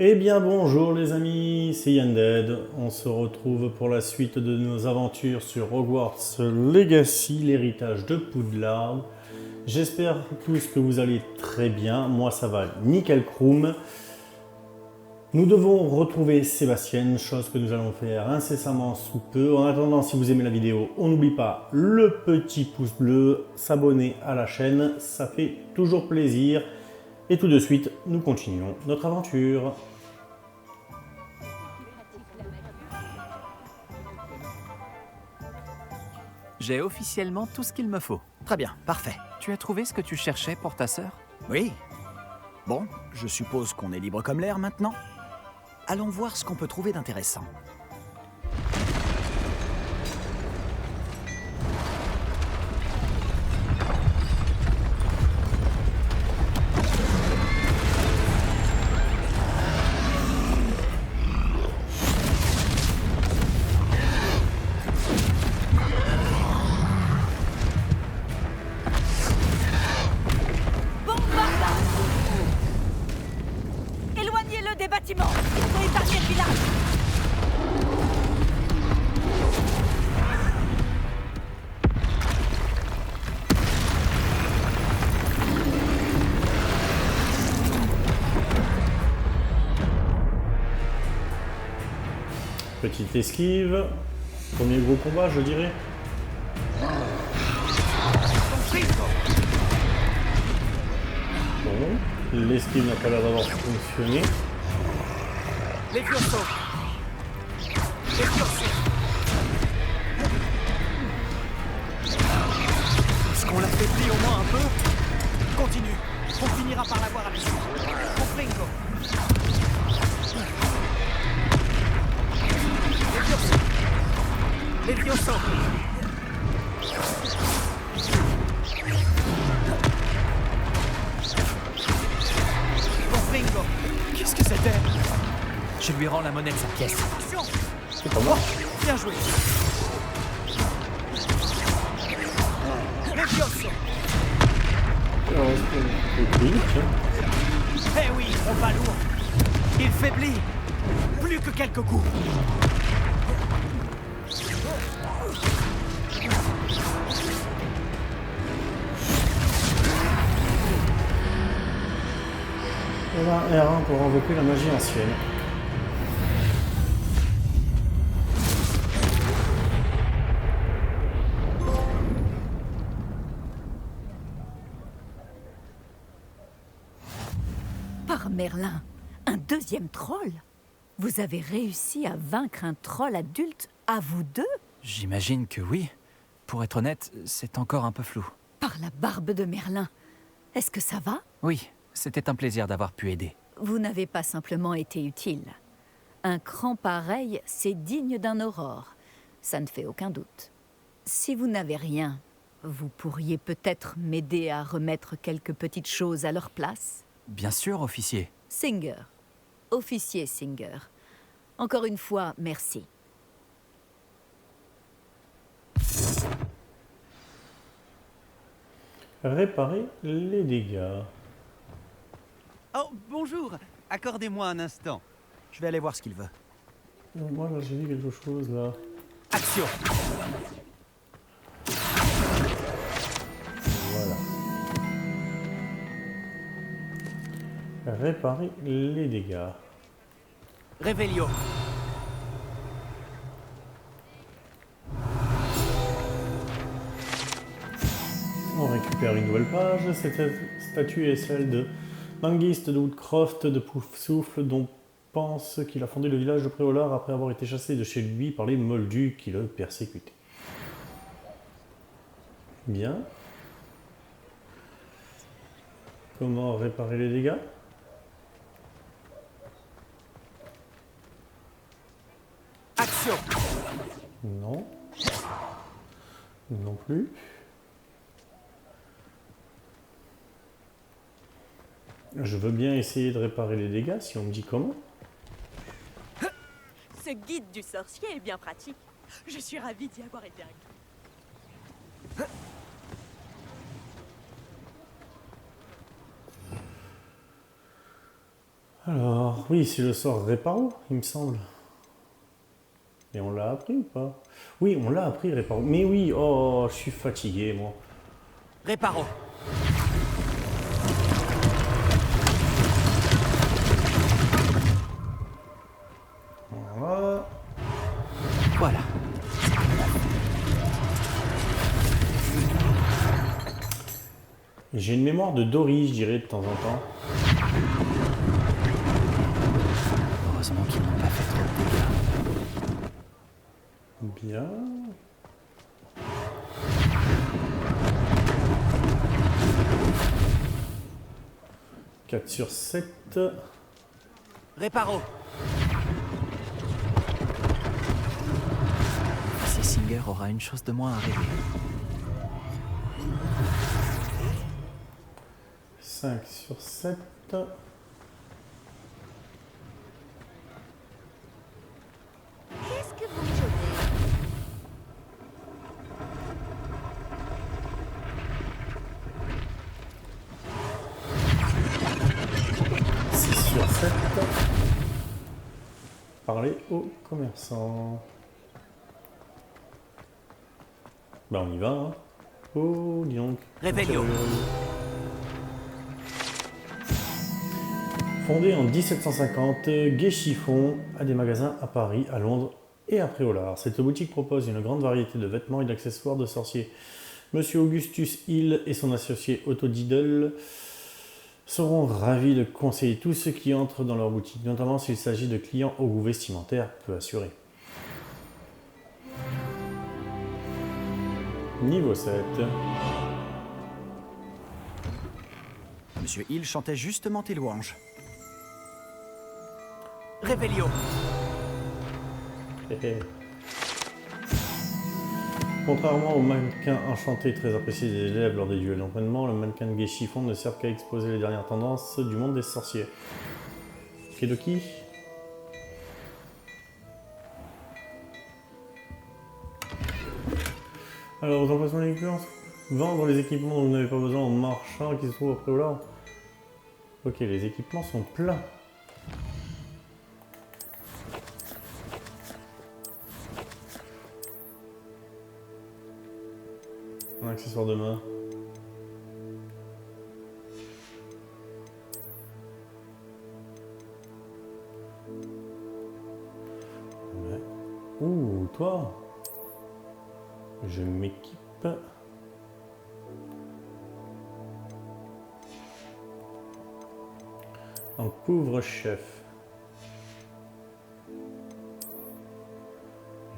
Eh bien bonjour les amis, c'est Yanded. On se retrouve pour la suite de nos aventures sur Hogwarts Legacy, l'héritage de Poudlard. J'espère tous que vous allez très bien, moi ça va nickel croum. Nous devons retrouver Sébastien, chose que nous allons faire incessamment sous peu. En attendant, si vous aimez la vidéo, on n'oublie pas le petit pouce bleu, s'abonner à la chaîne, ça fait toujours plaisir. Et tout de suite, nous continuons notre aventure. J'ai officiellement tout ce qu'il me faut. Très bien, parfait. Tu as trouvé ce que tu cherchais pour ta sœur? Oui. Bon, je suppose qu'on est libre comme l'air maintenant. Allons voir ce qu'on peut trouver d'intéressant. Éloignez-le des bâtiments pour épargner le village. Petite esquive. Premier gros combat, je dirais. Bon, l'esquive n'a pas l'air d'avoir fonctionné. Levioso. Levioso. Est-ce qu'on l'affaiblit au moins un peu? Continue. On finira par l'avoir avec lui. Compringo. Levioso. Levioso. Compringo. Qu'est-ce que c'était? Je lui rends la monnaie de sa pièce. Attention. C'est pas moi. Bien joué. Levioso. Oui, tiens. Eh oui, on va lourd. Il faiblit. Plus que quelques coups. Voilà, R1 pour invoquer la magie ancienne. Par Merlin, un deuxième troll? Vous avez réussi à vaincre un troll adulte à vous deux? J'imagine que oui. Pour être honnête, c'est encore un peu flou. Par la barbe de Merlin. Est-ce que ça va? Oui, c'était un plaisir d'avoir pu aider. Vous n'avez pas simplement été utile. Un cran pareil, c'est digne d'un aurore. Ça ne fait aucun doute. Si vous n'avez rien, vous pourriez peut-être m'aider à remettre quelques petites choses à leur place? Bien sûr, officier. Singer. Officier Singer. Encore une fois, merci. Réparer les dégâts. Oh, bonjour. Accordez-moi un instant. Je vais aller voir ce qu'il veut. Moi là j'ai vu quelque chose là. Action. Voilà. Réparer les dégâts. Revelio. On récupère une nouvelle page. Cette statue est celle de Manguiste de Woodcroft de Poufsouffle, dont pense qu'il a fondé le village de Préolard après avoir été chassé de chez lui par les Moldus qui le persécutaient. Bien. Comment réparer les dégâts? Action. Non. Non plus. Je veux bien essayer de réparer les dégâts si on me dit comment. Ce guide du sorcier est bien pratique. Je suis ravie d'y avoir été inclus. Alors, oui, c'est le sort Réparo, il me semble. Et on l'a appris ou pas? Oui, on l'a appris, Réparo. Mais oui, oh, je suis fatigué, moi. Réparo. Voilà. Voilà. J'ai une mémoire de Dory, je dirais, de temps en temps. Heureusement qu'ils n'ont pas fait trop de dégâts. Bien. « 4 sur 7. Réparo. Si Singer aura une chose de moins à régler. 5 sur 7. Qu'est-ce que vous mijotez? 6 sur 7. Parler aux commerçants. Bah on y va, hein. Oh, dis donc. Réveillon. Fondé en 1750, Gay Chiffon a des magasins à Paris, à Londres et à Préolard. Cette boutique propose une grande variété de vêtements et d'accessoires de sorciers. Monsieur Augustus Hill et son associé Otto Diddle seront ravis de conseiller tous ceux qui entrent dans leur boutique, notamment s'il s'agit de clients au goût vestimentaire peu assuré. Niveau 7. Monsieur Hill chantait justement tes louanges. Réveillon. Contrairement au mannequin enchanté très apprécié des élèves lors des duels d'entraînement, le mannequin de Gay Chiffon ne sert qu'à exposer les dernières tendances du monde des sorciers. Kedoki. Alors, aux emplacements d'équipements, vendre les équipements dont vous n'avez pas besoin en marchand qui se trouvent après ou là. Ok, les équipements sont pleins. Un accessoire de main. Ouais. Ouh, toi. Je m'équipe. En couvre-chef.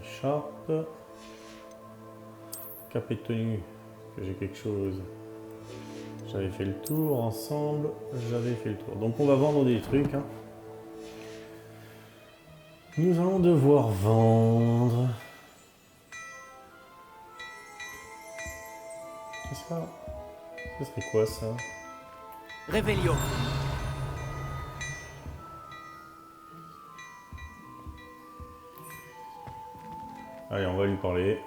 Écharpe. Cap et tenue. Que j'ai quelque chose. J'avais fait le tour ensemble. J'avais fait le tour. Donc on va vendre des trucs. Hein. Nous allons devoir vendre. Ça, ce serait quoi ça? Réveillon. Allez, on va lui parler.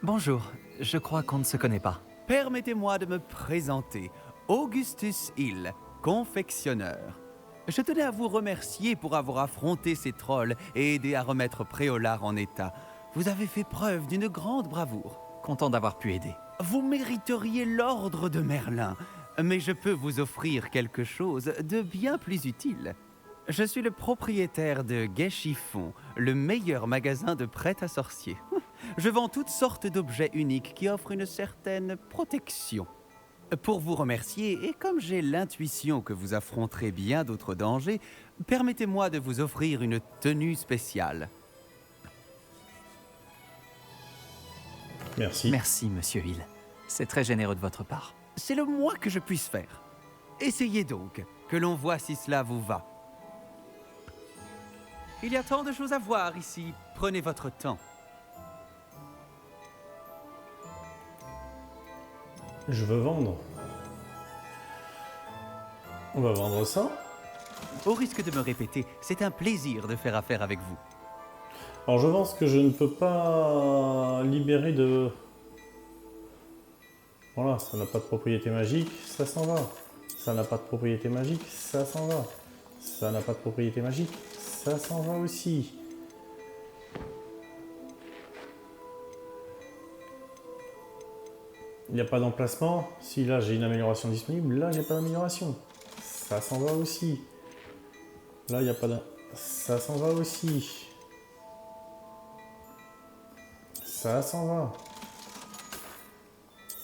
Bonjour, je crois qu'on ne se connaît pas. Permettez-moi de me présenter. Augustus Hill, confectionneur. Je tenais à vous remercier pour avoir affronté ces trolls et aidé à remettre Préolard en état. Vous avez fait preuve d'une grande bravoure. Content d'avoir pu aider. Vous mériteriez l'ordre de Merlin, mais je peux vous offrir quelque chose de bien plus utile. Je suis le propriétaire de Gay Chiffon, le meilleur magasin de prêt-à-sorcier. Je vends toutes sortes d'objets uniques qui offrent une certaine protection. Pour vous remercier, et comme j'ai l'intuition que vous affronterez bien d'autres dangers, permettez-moi de vous offrir une tenue spéciale. Merci. Merci, monsieur Hill. C'est très généreux de votre part. C'est le moins que je puisse faire. Essayez donc, que l'on voit si cela vous va. Il y a tant de choses à voir ici. Prenez votre temps. Je veux vendre. On va vendre ça. Au risque de me répéter, c'est un plaisir de faire affaire avec vous. Alors je pense que je ne peux pas libérer de... Voilà, ça n'a pas de propriété magique, ça s'en va. Ça n'a pas de propriété magique, ça s'en va. Ça n'a pas de propriété magique, ça s'en va aussi. Il n'y a pas d'emplacement. Si là j'ai une amélioration disponible, là j'ai pas d'amélioration. Ça s'en va aussi. Là il n'y a pas d'un... Ça s'en va aussi. Ça s'en va.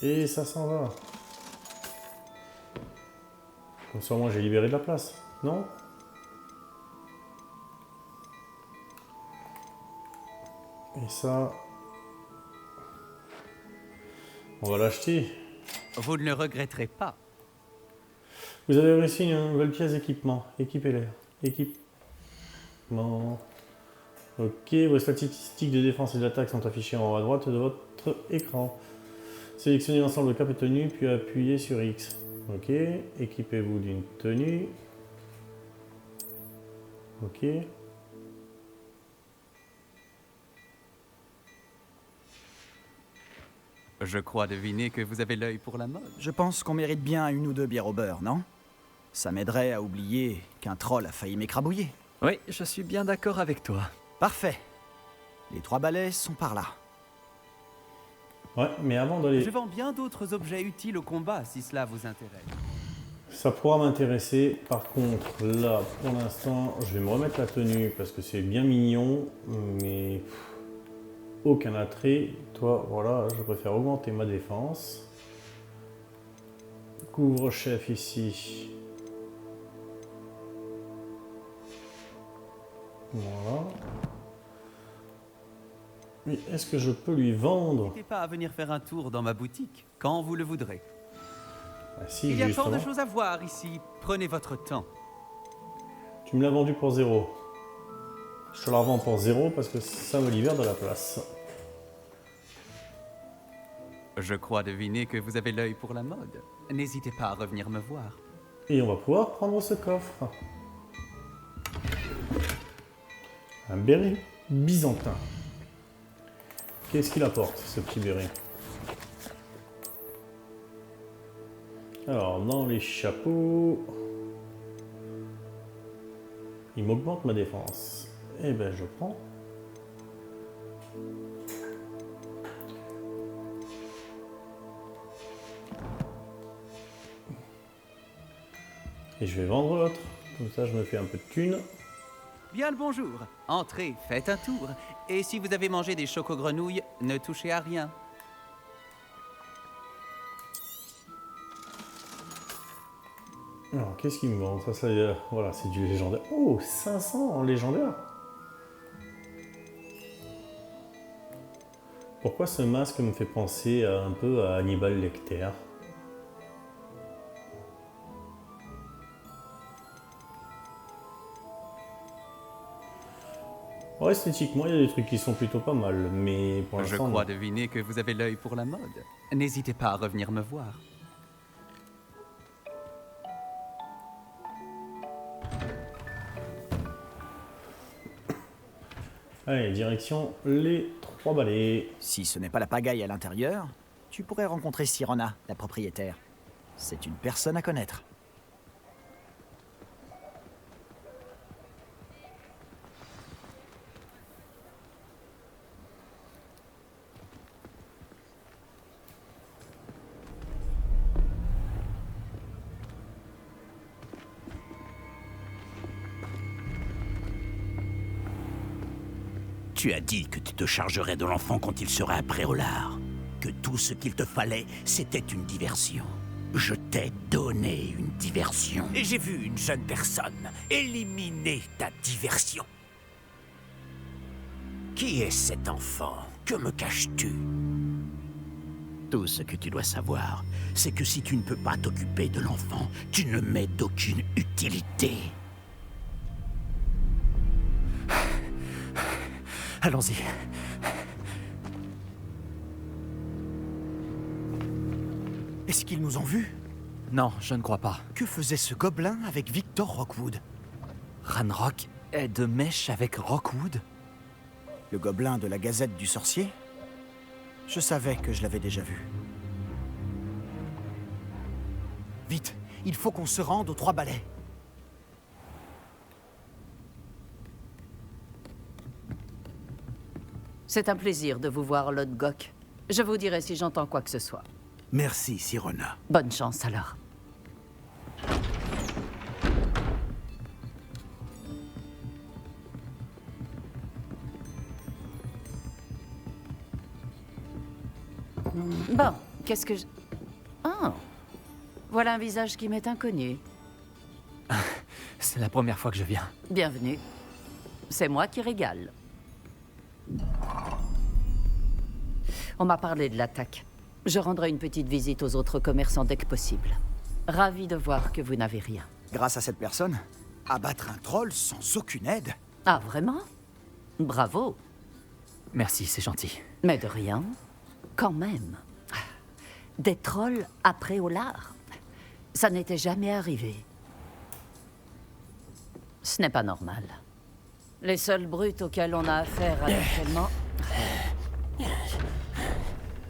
Et ça s'en va. Comme ça moi j'ai libéré de la place. Non? Et ça... On va l'acheter. Vous ne le regretterez pas. Vous avez réussi une nouvelle pièce d'équipement. Équipez-les. Équipement. Ok, vos statistiques de défense et d'attaque sont affichées en haut à droite de votre écran. Sélectionnez l'ensemble de cap et tenue, puis appuyez sur X. Ok, équipez-vous d'une tenue. Ok. Je crois deviner que vous avez l'œil pour la mode. Je pense qu'on mérite bien une ou deux bières au beurre, non? Ça m'aiderait à oublier qu'un troll a failli m'écrabouiller. Oui, je suis bien d'accord avec toi. Parfait. Les 3 balais sont par là. Ouais, mais avant d'aller... Je vends bien d'autres objets utiles au combat si cela vous intéresse. Ça pourra m'intéresser. Par contre, là, pour l'instant, je vais me remettre la tenue parce que c'est bien mignon, mais aucun attrait. Toi, voilà, je préfère augmenter ma défense. Couvre-chef ici. Voilà. Mais est-ce que je peux lui vendre? N'hésitez pas à venir faire un tour dans ma boutique, quand vous le voudrez. Ah, si, Il y a tant justement. de choses à voir ici, prenez votre temps. Tu me l'as vendu pour 0. Je te la revends pour 0 parce que ça me libère de la place. Je crois deviner que vous avez l'œil pour la mode. N'hésitez pas à revenir me voir. Et on va pouvoir prendre ce coffre. Un béret byzantin. Qu'est-ce qu'il apporte, ce petit béret? Alors, dans les chapeaux... Il m'augmente ma défense. Eh ben, je prends. Et je vais vendre l'autre. Comme ça, je me fais un peu de thunes. Bien le bonjour. Entrez, faites un tour. Et si vous avez mangé des choco-grenouilles, ne touchez à rien. Alors, qu'est-ce qu'il me vend? Ça, voilà, c'est du légendaire. Oh, 500 en légendaire. Pourquoi ce masque me fait penser un peu à Hannibal Lecter? Ouais, esthétiquement, il y a des trucs qui sont plutôt pas mal, mais pour Je l'instant... crois non. deviner que vous avez l'œil pour la mode. N'hésitez pas à revenir me voir. Allez, direction les 3 balais. Si ce n'est pas la pagaille à l'intérieur, tu pourrais rencontrer Sirona, la propriétaire. C'est une personne à connaître. Tu as dit que tu te chargerais de l'enfant quand il serait à Préolard. Que tout ce qu'il te fallait, c'était une diversion. Je t'ai donné une diversion. Et j'ai vu une jeune personne éliminer ta diversion. Qui est cet enfant? Que me caches-tu? Tout ce que tu dois savoir, c'est que si tu ne peux pas t'occuper de l'enfant, tu ne m'es d'aucune utilité. Allons-y. Est-ce qu'ils nous ont vus? Non, je ne crois pas. Que faisait ce gobelin avec Victor Rockwood? Ranrock est de mèche avec Rockwood? Le gobelin de la Gazette du Sorcier? Je savais que je l'avais déjà vu. Vite, Il faut qu'on se rende aux 3 balais. C'est un plaisir de vous voir, Lord Gok. Je vous dirai si j'entends quoi que ce soit. Merci, Sirona. Bonne chance alors. Bon, qu'est-ce que je... Oh, voilà un visage qui m'est inconnu. C'est la première fois que je viens. Bienvenue. C'est moi qui régale. On m'a parlé de l'attaque. Je rendrai une petite visite aux autres commerçants dès que possible. Ravi de voir que vous n'avez rien. Grâce à cette personne, abattre un troll sans aucune aide. Ah, vraiment? Bravo. Merci, c'est gentil. Mais de rien. Quand même. Des trolls après Olar. Ça n'était jamais arrivé. Ce n'est pas normal. Les seules brutes auxquelles on a affaire actuellement...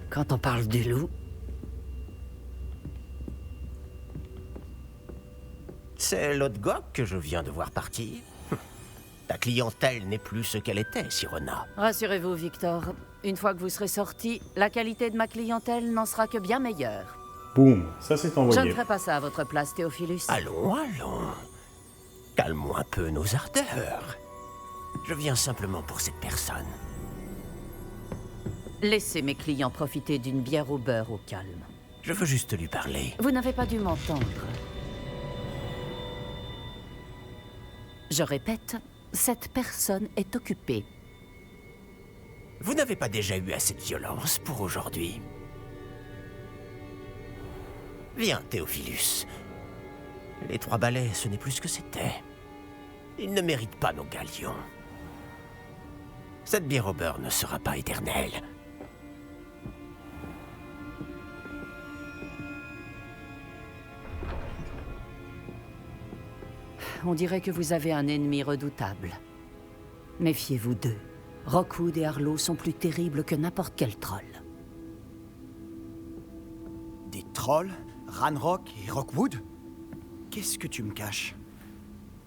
Quand on parle du loup... C'est l'autre Gok que je viens de voir partir. Ta clientèle n'est plus ce qu'elle était, Sirona. Rassurez-vous, Victor. Une fois que vous serez sorti, la qualité de ma clientèle n'en sera que bien meilleure. Boum, ça c'est Je ne envoyé. ferai pas ça à votre place, Théophilus. Allons, allons. Calmons un peu nos ardeurs. Je viens simplement pour cette personne. Laissez mes clients profiter d'une bière au beurre au calme. Je veux juste lui parler. Vous n'avez pas dû m'entendre. Je répète, cette personne est occupée. Vous n'avez pas déjà eu assez de violence pour aujourd'hui? Viens, Théophilus. Les 3 balais, ce n'est plus ce que c'était. Ils ne méritent pas nos galions. Cette bière au beurre ne sera pas éternelle. On dirait que vous avez un ennemi redoutable. Méfiez-vous d'eux. Rockwood et Harlow sont plus terribles que n'importe quel troll. Des trolls, Ranrock et Rockwood? Qu'est-ce que tu me caches?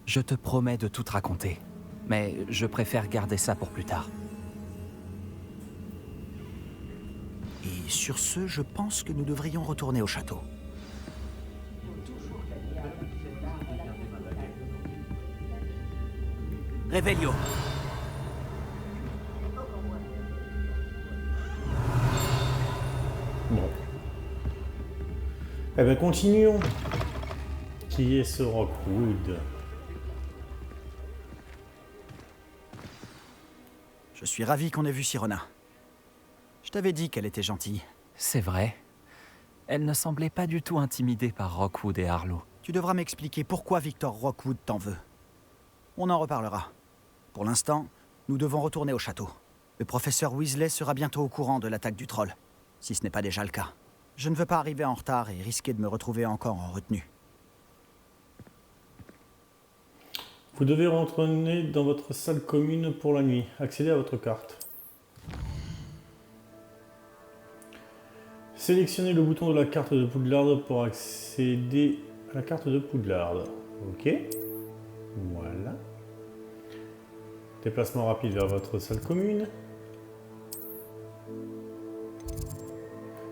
Je te promets de tout te raconter. Mais je préfère garder ça pour plus tard. Et sur ce, je pense que nous devrions retourner au château. Réveillon. Bon. Eh ben continuons. Qui est ce Rockwood? Je suis ravi qu'on ait vu Sirona. Je t'avais dit qu'elle était gentille. C'est vrai. Elle ne semblait pas du tout intimidée par Rockwood et Harlow. Tu devras m'expliquer pourquoi Victor Rockwood t'en veut. On en reparlera. Pour l'instant, nous devons retourner au château. Le professeur Weasley sera bientôt au courant de l'attaque du troll, si ce n'est pas déjà le cas. Je ne veux pas arriver en retard et risquer de me retrouver encore en retenue. Vous devez rentrer dans votre salle commune pour la nuit. Accédez à votre carte. Sélectionnez le bouton de la carte de Poudlard pour accéder à la carte de Poudlard. Ok. Voilà. Déplacement rapide vers votre salle commune.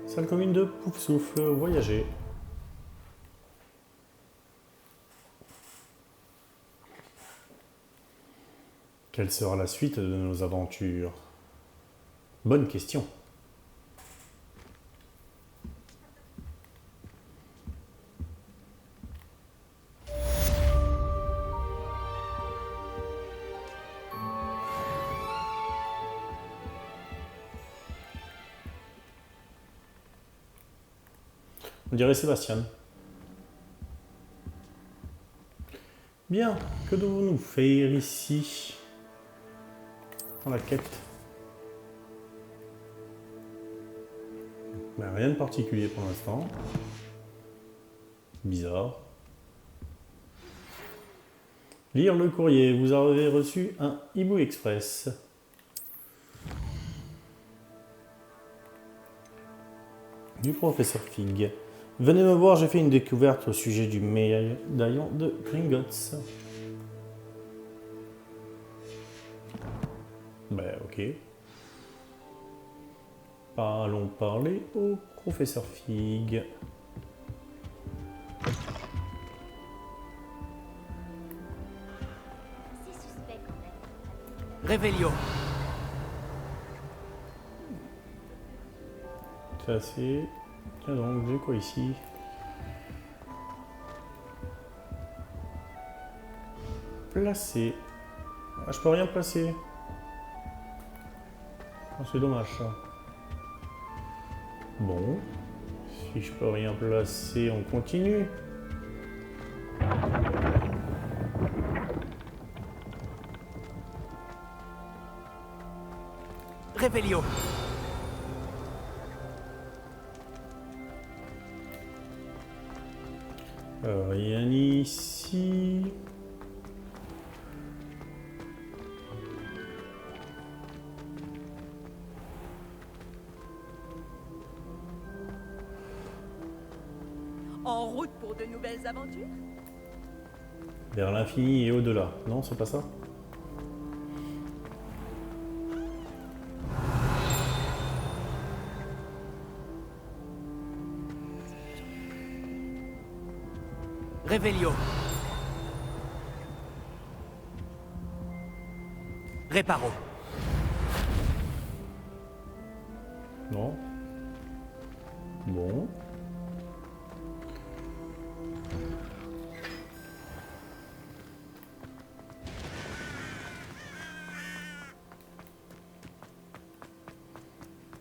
Salle commune de Poufsouffle. Voyager. Quelle sera la suite de nos aventures? Bonne question. On dirait Sébastien. Bien, que devons-nous faire ici? Dans la quête. Ben, rien de particulier pour l'instant. Bizarre. Lire le courrier. Vous avez reçu un hibou express. Du professeur Fig. Venez me voir, j'ai fait une découverte au sujet du médaillon de Gringotts. Ben ok. Allons parler au professeur Fig. Réveillon. C'est assez... Tiens donc, j'ai quoi ici? Placer. Ah, je peux rien placer. Oh, c'est dommage ça. Bon. Si je peux rien placer, on continue. Réveillon. Rien ici. En route pour de nouvelles aventures? Vers l'infini et au-delà. Non, c'est pas ça? Réveillon. Réparo. Non. Bon.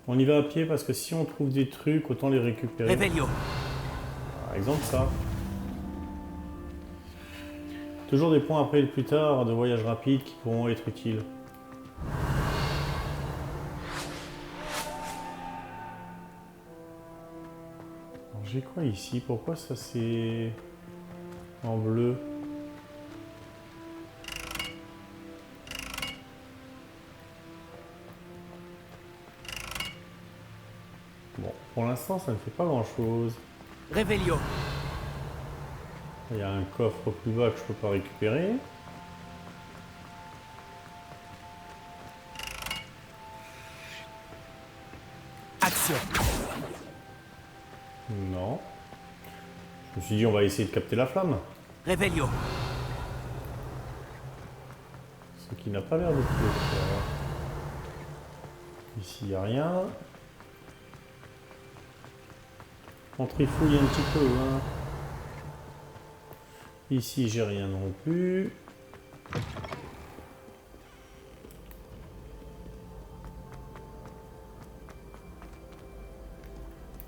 On y va à pied parce que si on trouve des trucs, autant les récupérer. Réveillon. Par exemple ça. Toujours des points après et plus tard de voyage rapide qui pourront être utiles. J'ai quoi ici? Pourquoi ça c'est en bleu? Bon, pour l'instant ça ne fait pas grand chose. Réveillon. Il y a un coffre plus bas que je peux pas récupérer. Action. Non. Je me suis dit on va essayer de capter la flamme. Réveillon. Ce qui n'a pas l'air de le faire. Ici il n'y a rien. On trifouille un petit peu. Hein. Ici j'ai rien non plus.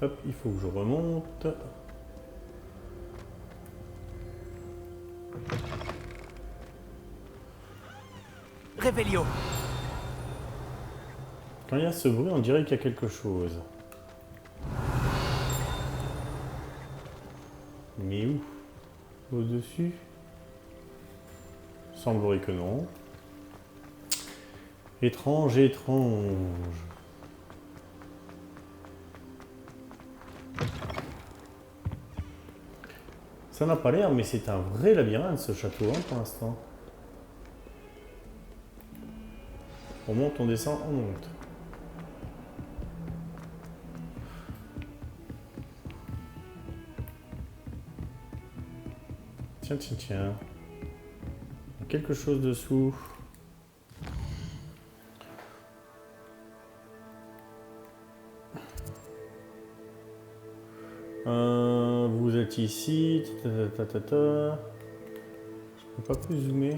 Hop, il faut que je remonte. Réveillon. Quand il y a ce bruit, on dirait qu'il y a quelque chose. Mais où? Au-dessus? Semblerait que non. Étrange, étrange. Ça n'a pas l'air, mais c'est un vrai labyrinthe ce château hein, pour l'instant. On monte, on descend, on monte. Tiens, tiens, tiens. Il y a quelque chose dessous. Vous êtes ici. Je peux pas plus zoomer.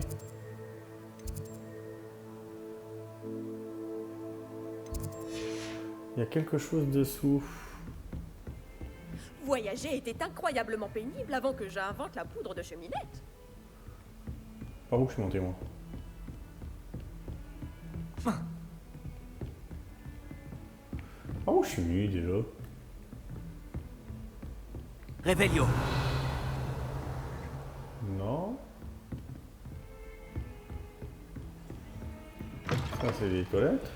Il y a quelque chose dessous. Voyager était incroyablement pénible avant que j'invente la poudre de cheminette. Par où je suis monté moi? Par où je suis venu déjà? Réveillon. Non. Ça c'est les toilettes.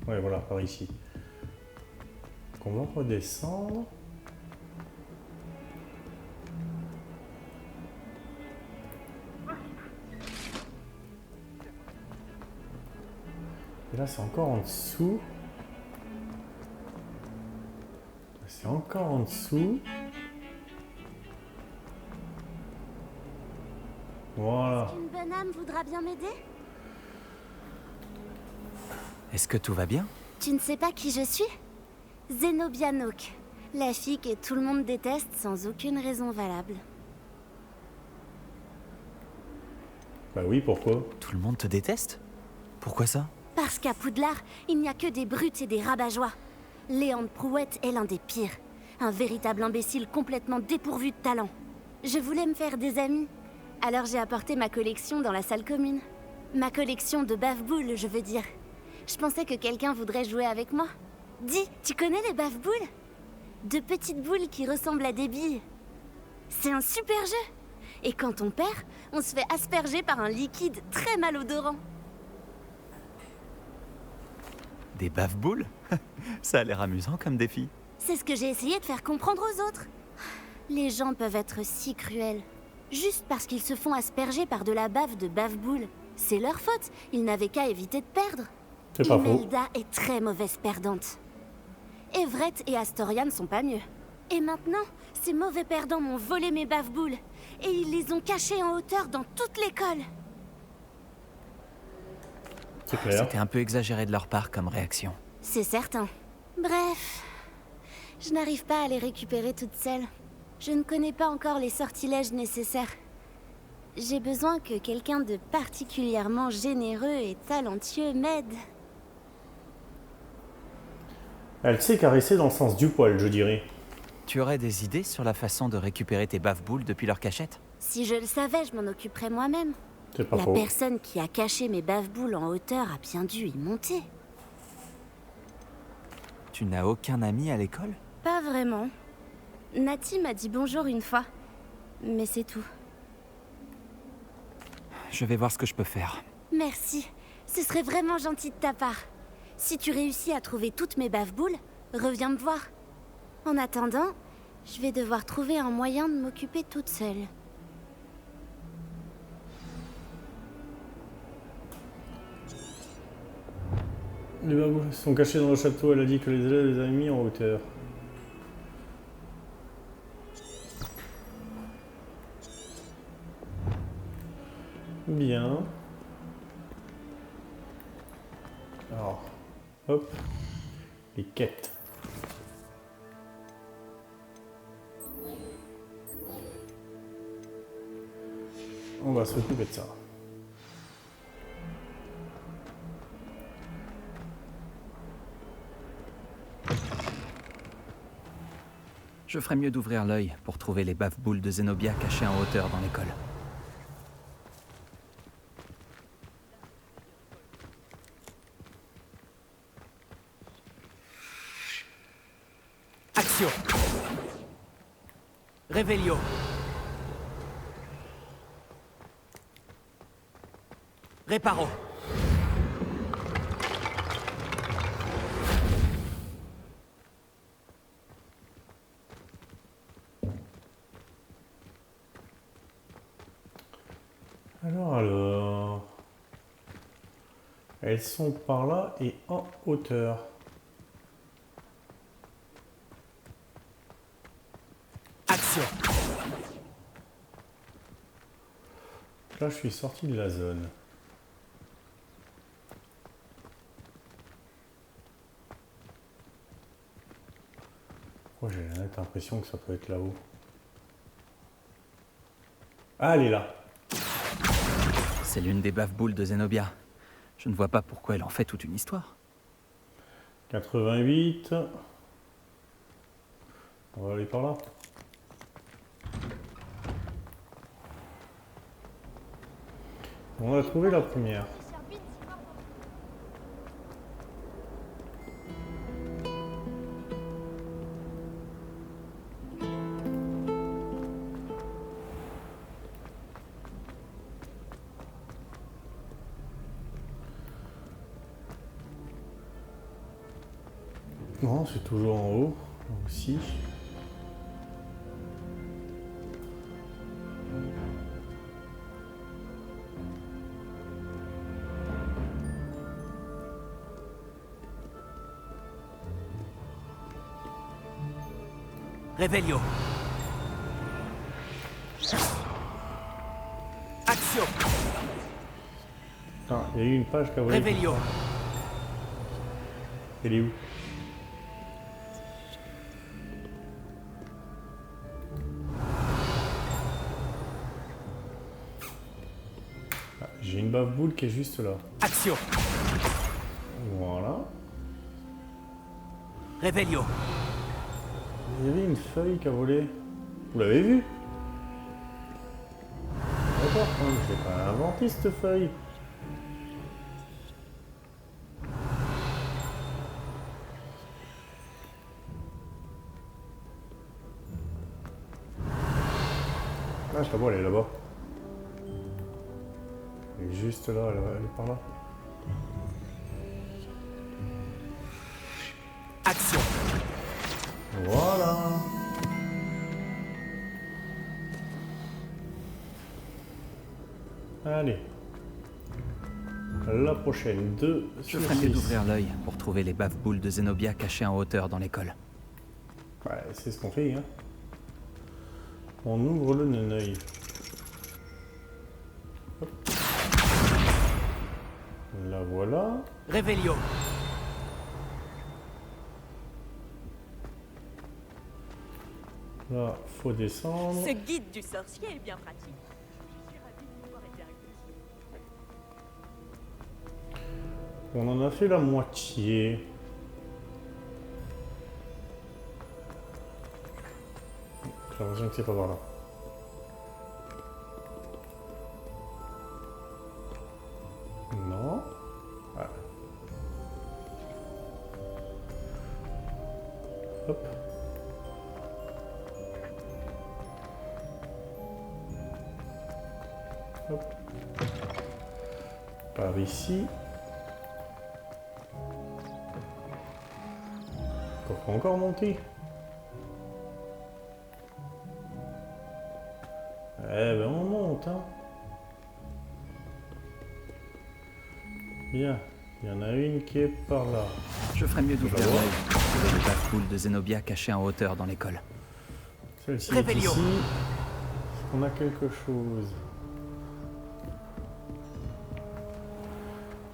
Ouais voilà, par ici. Donc on va redescendre. Et là c'est encore en dessous. C'est encore en dessous. Voilà. Une bonne âme voudra bien m'aider? Est-ce que tout va bien? Tu ne sais pas qui je suis? Zenobia Nook, la fille que tout le monde déteste sans aucune raison valable. Bah oui, pourquoi? Tout le monde te déteste? Pourquoi ça? Parce qu'à Poudlard, il n'y a que des brutes et des rabat-joie. Léandre Prouette est l'un des pires. Un véritable imbécile complètement dépourvu de talent. Je voulais me faire des amis. Alors j'ai apporté ma collection dans la salle commune. Ma collection de bave-boules, je veux dire. Je pensais que quelqu'un voudrait jouer avec moi. Dis, tu connais les bave-boules? De petites boules qui ressemblent à des billes. C'est un super jeu. Et quand on perd, on se fait asperger par un liquide très malodorant. Des bave-boules? Ça a l'air amusant comme défi. C'est ce que j'ai essayé de faire comprendre aux autres. Les gens peuvent être si cruels. Juste parce qu'ils se font asperger par de la bave de bave-boule. C'est leur faute, ils n'avaient qu'à éviter de perdre. C'est pas faux. Imelda est très mauvaise perdante. Everett et Astoria ne sont pas mieux. Et maintenant, ces mauvais perdants m'ont volé mes bave-boules. Et ils les ont cachées en hauteur dans toute l'école. C'est clair. C'était un peu exagéré de leur part comme réaction. C'est certain. Bref, je n'arrive pas à les récupérer toutes seules. Je ne connais pas encore les sortilèges nécessaires. J'ai besoin que quelqu'un de particulièrement généreux et talentueux m'aide. Elle sait caresser dans le sens du poil, je dirais. Tu aurais des idées sur la façon de récupérer tes bave-boules depuis leur cachette? Si je le savais, je m'en occuperais moi-même. C'est pas La faux. personne qui a caché mes bave-boules en hauteur a bien dû y monter. Tu n'as aucun ami à l'école? Pas vraiment. Nati m'a dit bonjour une fois. Mais c'est tout. Je vais voir ce que je peux faire. Merci. Ce serait vraiment gentil de ta part. Si tu réussis à trouver toutes mes bave-boules, reviens me voir. En attendant, je vais devoir trouver un moyen de m'occuper toute seule. Les babous sont cachés dans le château. Elle a dit que les élèves les avaient mis en hauteur. Bien. Alors, hop, les quêtes. On va s'occuper de ça. Je ferais mieux d'ouvrir l'œil pour trouver les bave-boules de Zenobia cachées en hauteur dans l'école. Action. Réveillon. Réparo. Alors. Elles sont par là et en hauteur. Action. Là, je suis sorti de la zone. Oh, j'ai la nette impression que ça peut être là-haut. Ah, elle est là. C'est l'une des bave-boules de Zenobia. Je ne vois pas pourquoi elle en fait toute une histoire. 88. On va aller par là. On a trouvé la première. Non, c'est toujours en haut, là aussi. Réveillon. Action. Ah, il y a eu une page qui a volé. Réveillon. Elle est où? Ah, j'ai une bave-boule qui est juste là. Action. Voilà. Réveillon. Il y avait une feuille qui a volé. Vous l'avez vu? D'accord, quand même, je l'ai pas inventé cette feuille. Ah, je la vois, elle est là-bas. Elle est juste là, elle est par là. Action. Voilà. Allez. La prochaine, 2 Je sur ferais mieux 6. d'ouvrir l'œil pour trouver les bave-boules de Zenobia cachées en hauteur dans l'école. Ouais, c'est ce qu'on fait, hein. On ouvre le œil. La voilà. Réveillon. Là, faut descendre. Ce guide du sorcier est bien pratique. Je suis ravie de pouvoir aider un On en a fait la moitié. J'ai l'impression que c'est pas par là. Non. Ah. Hop. Hop. Par ici. Faut encore monter. Eh ben on monte, hein. Bien, il y en a une qui est par là. Je ferais mieux d'ouvrir la vois. l'œil pour trouver les bave-boules de Zenobia cachées en hauteur dans l'école. Celle-ci est Réveillon. ici. Est-ce qu'on a quelque chose?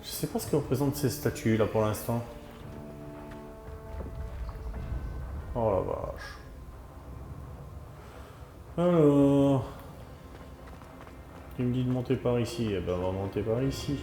Je sais pas ce que représentent ces statues là pour l'instant. Oh la vache. Alors, il me dit de monter par ici, eh ben on va monter par ici.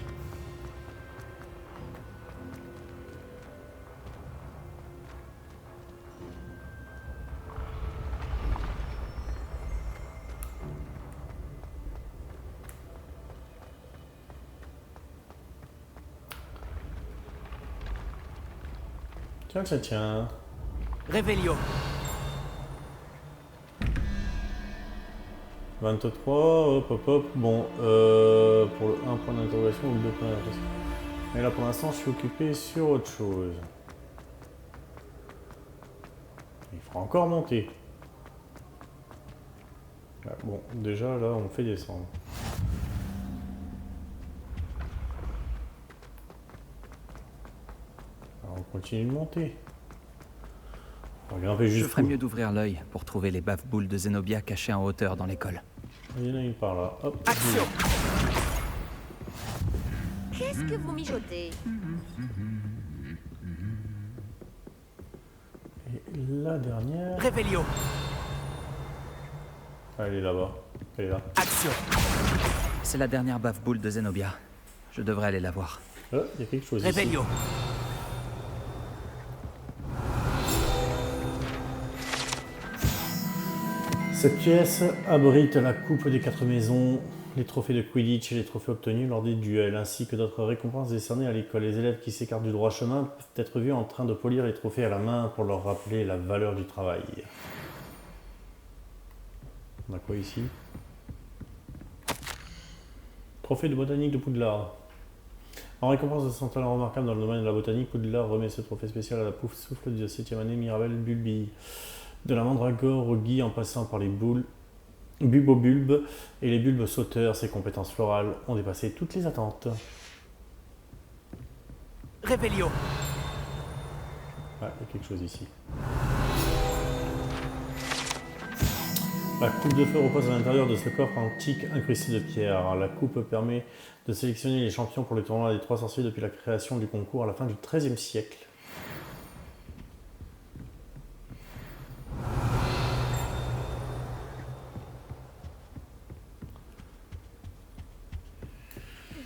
Tiens, tiens, tiens. Réveillon. 23, hop, hop, hop. Bon, pour le 1 point d'interrogation ou le 2 points d'interrogation. Mais là, pour l'instant, je suis occupé sur autre chose. Il faudra encore monter. Ah, bon, déjà, là, on fait descendre. Alors, on continue de monter. On va grimper Je jusqu'où? ferais mieux d'ouvrir l'œil pour trouver les bave-boules de Zenobia cachées en hauteur dans l'école. Il y en a une par là. Hop. Action. Qu'est-ce que vous mijotez? Et la dernière. Réveillon. Elle est là-bas. Elle est là. Action. C'est la dernière bave-boule de Zenobia. Je devrais aller la voir. Il y a quelque chose ici. Réveillon. Cette pièce abrite la coupe des 4 maisons, les trophées de Quidditch et les trophées obtenus lors des duels, ainsi que d'autres récompenses décernées à l'école. Les élèves qui s'écartent du droit chemin peuvent être vus en train de polir les trophées à la main pour leur rappeler la valeur du travail. On a quoi ici? Trophée de botanique de Poudlard. En récompense de son talent remarquable dans le domaine de la botanique, Poudlard remet ce trophée spécial à la pouf souffle de la 7e année Mirabelle Bulbi. De la mandragore au gui en passant par les bulbobulbes et les bulbes sauteurs, ses compétences florales ont dépassé toutes les attentes. Révélio. Ah, il y a quelque chose ici. La coupe de feu repose à l'intérieur de ce coffre antique incrusté de pierre. La coupe permet de sélectionner les champions pour le tournoi des 3 sorciers depuis la création du concours à la fin du XIIIe siècle.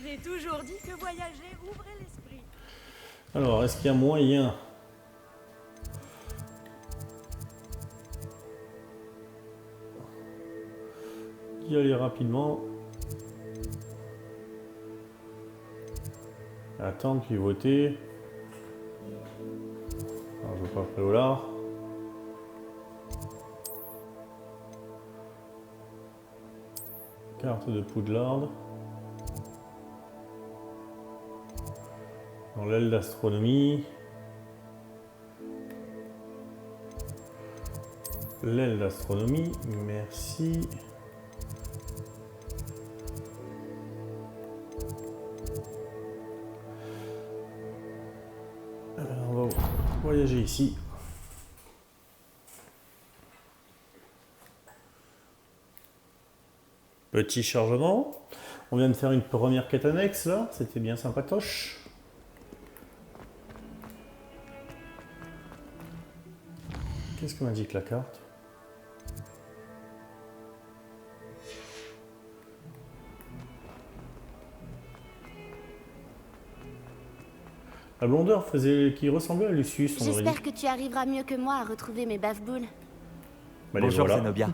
J'ai toujours dit que voyager ouvrait l'esprit. Alors, est-ce qu'il y a moyen d'y aller rapidement? Attendre puis voter. Alors, je veux pas Préolard. Carte de Poudlard. Dans l'aile d'astronomie. L'aile d'astronomie, merci. Alors, on va voyager ici. Petit chargement. On vient de faire une première quête annexe là, c'était bien sympatoche. Qu'est-ce que m'indique la carte? La blondeur qui ressemblait à Lucius. J'espère que tu arriveras mieux que moi à retrouver mes baffe-boules. Bah, Bonjour voilà. Zenobia.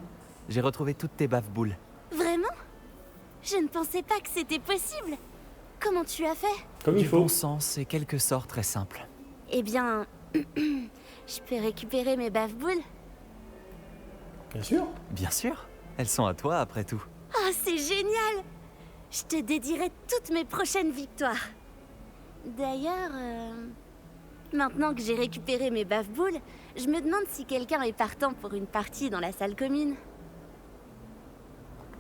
J'ai retrouvé toutes tes baffes-boules. Vraiment? Je ne pensais pas que c'était possible. Comment tu as fait? Comme il Du faut. bon sens et quelques sorts très simples. Eh bien, je peux récupérer mes baffes-boules? Bien sûr. Bien sûr. Elles sont à toi après tout. Oh, c'est génial! Je te dédierai toutes mes prochaines victoires. D'ailleurs, maintenant que j'ai récupéré mes baffes-boules, je me demande si quelqu'un est partant pour une partie dans la salle commune.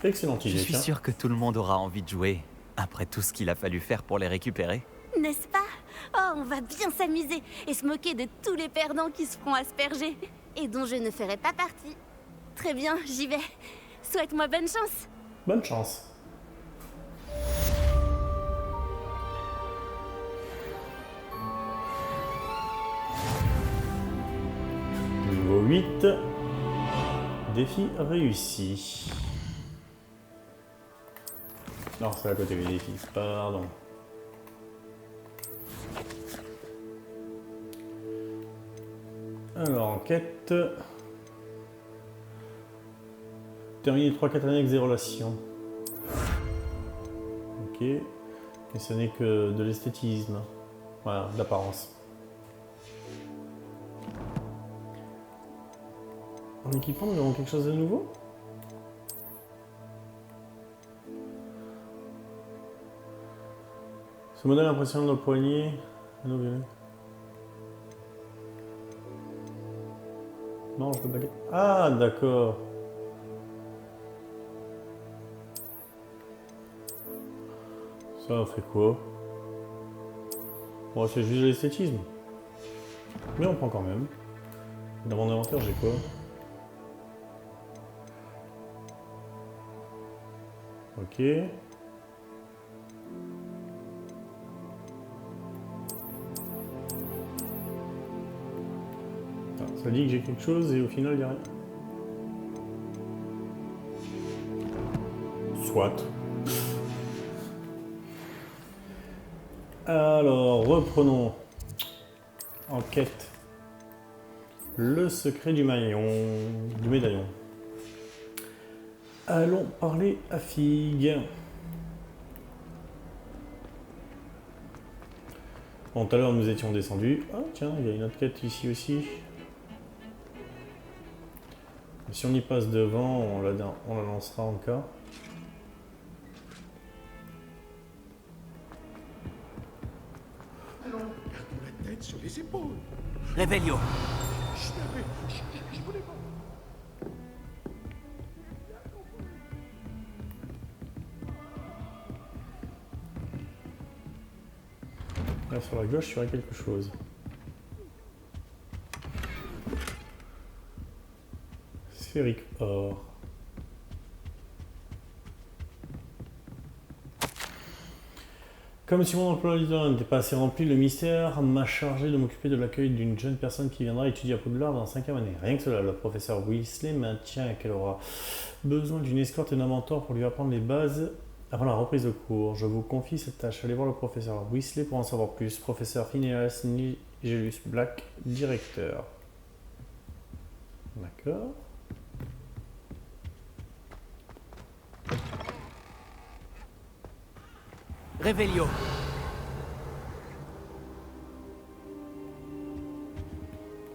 Excellent idée. Je suis tiens. sûr que tout le monde aura envie de jouer, après tout ce qu'il a fallu faire pour les récupérer. N'est-ce pas? Oh, on va bien s'amuser et se moquer de tous les perdants qui se feront asperger et dont je ne ferai pas partie. Très bien, j'y vais. Souhaite-moi bonne chance. Bonne chance. Niveau 8. Défi réussi. Non, c'est à côté des défis, pardon. Alors, enquête. Terminer 3 quêtes annexes des relations. Ok. Et ce n'est que de l'esthétisme. Voilà, de l'apparence. En équipant, nous avons quelque chose de nouveau? Ce modèle impressionne le poignet. Non, je peux pas. Ah, d'accord. Ça fait quoi? Bon, c'est juste de l'esthétisme. Mais on prend quand même. Dans mon inventaire, j'ai quoi? Ok. Ah, ça dit que j'ai quelque chose et au final, il n'y a rien. Soit. Alors, reprenons. Enquête. Le secret du médaillon. Allons parler à Figue. Bon, tout à l'heure nous étions descendus. Ah tiens, il y a une autre quête ici aussi. Si on y passe devant, on la lancera en cas. tête sur les épaules. Réveillon. Je voulais pas. Là, sur la gauche, il y aurait quelque chose. Sphérique or. Comme si mon emploi du temps n'était pas assez rempli, le mystère m'a chargé de m'occuper de l'accueil d'une jeune personne qui viendra étudier à Poudlard dans la 5e année. Rien que cela, le professeur Weasley maintient qu'elle aura besoin d'une escorte et d'un mentor pour lui apprendre les bases avant la reprise de cours. Je vous confie cette tâche. Allez voir le professeur Weasley pour en savoir plus. Professeur Phineas Nigellus Black, directeur. D'accord. Réveillon.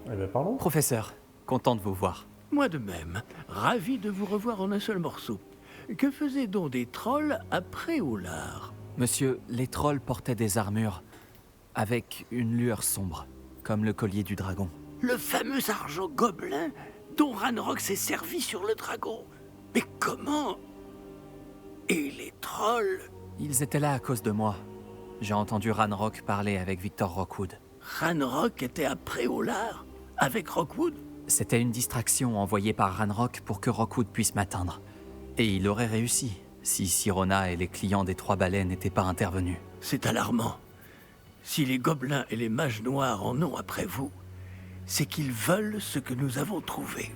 Eh bien, pardon. Professeur, content de vous voir. Moi de même, ravi de vous revoir en un seul morceau. Que faisaient donc des trolls après Oulard? Monsieur, les trolls portaient des armures avec une lueur sombre, comme le collier du dragon. Le fameux argent gobelin dont Ranrock s'est servi sur le dragon. Mais comment? Et les trolls? Ils étaient là à cause de moi. J'ai entendu Ranrock parler avec Victor Rockwood. Ranrock était après Oulard? Avec Rockwood? C'était une distraction envoyée par Ranrock pour que Rockwood puisse m'atteindre. Et il aurait réussi, si Sirona et les clients des Trois Balais n'étaient pas intervenus. C'est alarmant. Si les gobelins et les mages noirs en ont après vous, c'est qu'ils veulent ce que nous avons trouvé.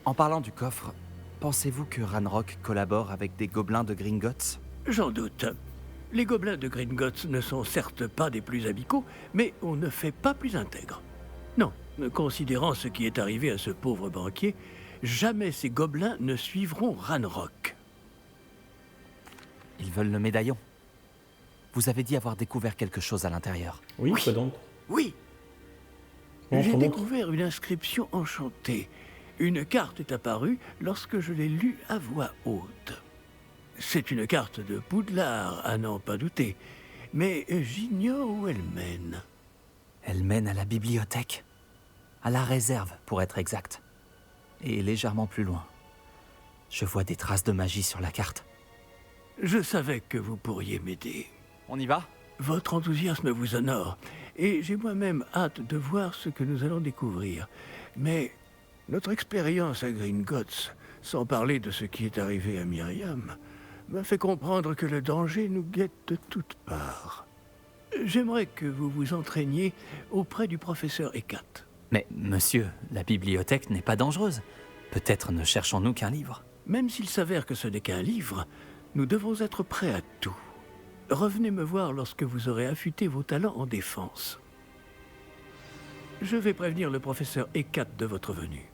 En parlant du coffre, pensez-vous que Ranrock collabore avec des gobelins de Gringotts? J'en doute. Les gobelins de Gringotts ne sont certes pas des plus amicaux, mais on ne fait pas plus intègre. Non, considérant ce qui est arrivé à ce pauvre banquier, jamais ces gobelins ne suivront Ranrock. Ils veulent le médaillon. Vous avez dit avoir découvert quelque chose à l'intérieur. Oui, quoi donc? Oui. J'ai découvert une inscription enchantée. Une carte est apparue lorsque je l'ai lue à voix haute. C'est une carte de Poudlard, à n'en pas douter. Mais j'ignore où elle mène. Elle mène à la bibliothèque. À la réserve, pour être exact. Et légèrement plus loin. Je vois des traces de magie sur la carte. Je savais que vous pourriez m'aider. On y va? Votre enthousiasme vous honore. Et j'ai moi-même hâte de voir ce que nous allons découvrir. Mais notre expérience à Gringotts, sans parler de ce qui est arrivé à Myriam, m'a fait comprendre que le danger nous guette de toutes parts. J'aimerais que vous vous entraîniez auprès du professeur Hécate. Mais, monsieur, la bibliothèque n'est pas dangereuse. Peut-être ne cherchons-nous qu'un livre. Même s'il s'avère que ce n'est qu'un livre, nous devons être prêts à tout. Revenez me voir lorsque vous aurez affûté vos talents en défense. Je vais prévenir le professeur Hécate de votre venue.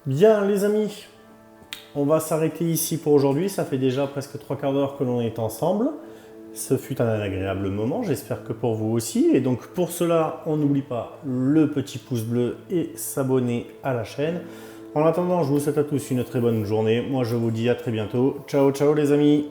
Bien, les amis, on va s'arrêter ici pour aujourd'hui. Ça fait déjà presque 3/4 d'heure que l'on est ensemble. Ce fut un agréable moment, j'espère que pour vous aussi. Et donc pour cela, on n'oublie pas le petit pouce bleu et s'abonner à la chaîne. En attendant, je vous souhaite à tous une très bonne journée. Moi, je vous dis à très bientôt. Ciao, ciao les amis!